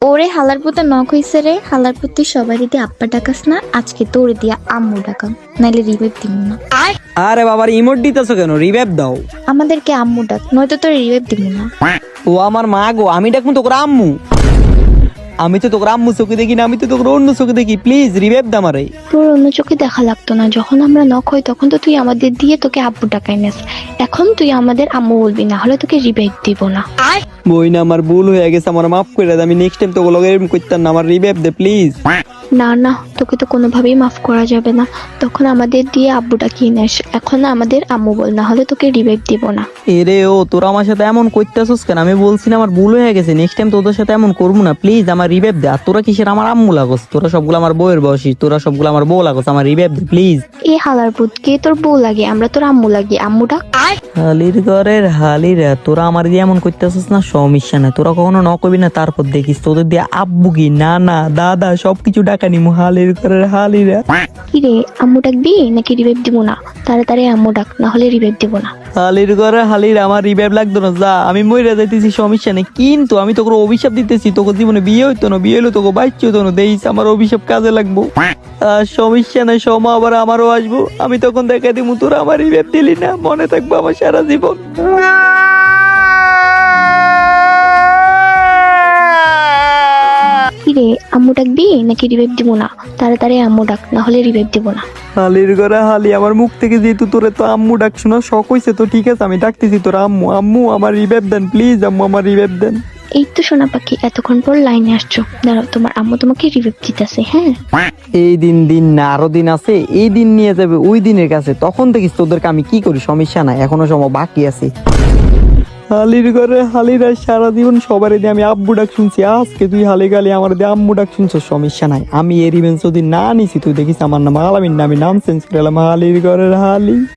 ওরে হালার পুতে নখ হইছে রে, হালার পুতে সবাই দিয়ে আব্বা ডাকাস না, আজকে তোরে দিয়া আম্মু ডাকাম, নাইলে রিভাইভ দিব না। আরে বাবার ইমোট দিতেছো কেন? রিভাইভ দাও। আমাদেরকে আম্মু ডাক, নয়তো তোরে রিভাইভ দিব না। ও আমার মা গো, আমি ডাকবো তোকে আম্মু? আমি তো তোকে আম্মু চোখে দেখি না, আমি তো তোকে অন্য চোখে দেখি। প্লিজ রিভাইভ দা আমারে। তোর অন্য চোখে দেখা লাগতো না, যখন আমরা নখ হই তখন তো তুই আমাদের দিয়ে তোকে আব্বু ডাকাই নেস। এখন তুই আমাদের আম্মু বলবি, না হলে তোকে রিভাইভ দিব না। বই না, আমার ভুল হয়ে গেছে, আমার মাফ করে দে। আমি নেক্সট টাইম তোকে লগে এরকম করতাম না। আমার রিভাইভ দে প্লিজ। না না, তোকে তো কোনোভাবেই মাফ করা যাবে না। তখন আমাদের দিয়ে আব্বু ডাকিয়ে নেস, এখন আমাদের আম্মু বল, না হলে তোকে রিভাইভ দিব না। এরে ও, তোরা আমার সাথে এমন করতেছিস কেন? আমি বলছি না আমার ভুল হয়ে গেছে, নেক্সট টাইম তোদের সাথে এমন করবো না। প্লিজ আমার রিভাইভ দে। আর তোরা কিসের আমার আম্মু লাগোস? তোরা সবগুলো আমার বউয়ের বয়সী, তোরা সবগুলো আমার বউ লাগোস। আমার রিভাইভ দে প্লিজ। এ হালার পুত, কে তোর বউ লাগে? আমরা তোর আম্মু লাগি, আম্মু ডাক। হালির ঘরের হালিরা, তোরা আমার দিয়ে এমন করতেছিস না, সমস্যা না। তোরা কখনো ন কবি না, তারপর দেখিস তোদের দিয়ে আব্বু কি নানা দাদা সবকিছু ডাকা নিমু। হালির ঘরের হালিরা। কি রে, আম্মু ডাকবি নাকি রিভাইভ দিব না? তাড়াতাড়ি আম্মু ডাক, না হলে রিভাইভ দিব না। হালির ঘরে হালির, আমার রিভাইভ লাগতো না, যা। আমি মইরা যাইতেছি, সমস্যা নেই। কিন্তু আমি তোকে অভিশাপ দিতেছি, তোকে জীবনে বিয়ে হইতো না, বিয়ে হইলো তোকে বাচ্চা হইতো না। দেখিস আমার অভিশাপ কাজে লাগবো। সমস্যা নাই, সময় আবার আমারও আসবো। আমি তখন দেখা দিব তোরা আমার রিভাইভ দিলি না, মনে থাকবো আমার সারা জীবন। কি রে, আম্মু ডাকবি নাকি রিভাইভ দিব না? তাড়াতাড়ি আম্মু ডাক, না হলে রিভাইভ দিব না। হালির ঘরে হালি, আমার মুখ থেকে যেহেতু তোরে তো আম্মু ডাক শোনা শখ হয়েছে, তো ঠিক আছে আমি ডাকতেছি তোর আম্মু। আম্মু আমার রিভাইভ দেন প্লিজ, আম্মু আমার রিভাইভ দেন। এই তো সোনা পাখি, এতক্ষণ পর লাইনে আসছো। দাঁড়াও, তোমার আম্মু তোমাকে রিভাইভ দিতেছে। হ্যাঁ, এই দিন দিন না, আরো দিন আছে। এই দিন নিয়ে যাবে ওই দিনের কাছে, তখন দেখিস তোদেরকে আমি কি করি। সমস্যা নাই, এখনো সময় বাকি আছে। হালির ঘরে হালিরা, সারা জীবন সবার দিয়ে আমি আব্বু ডাক শুনছি, আজকে তুই হালি গালি আমার দিয়ে আম্মু ডাক শুনছ। সমস্যা নাই, আমি এই রিভেঞ্জ যদি না নিছি, তুই দেখিস আমার নাম আলামিন না, আমি নাম চেঞ্জ করে এলাম হালির ঘরের হালি।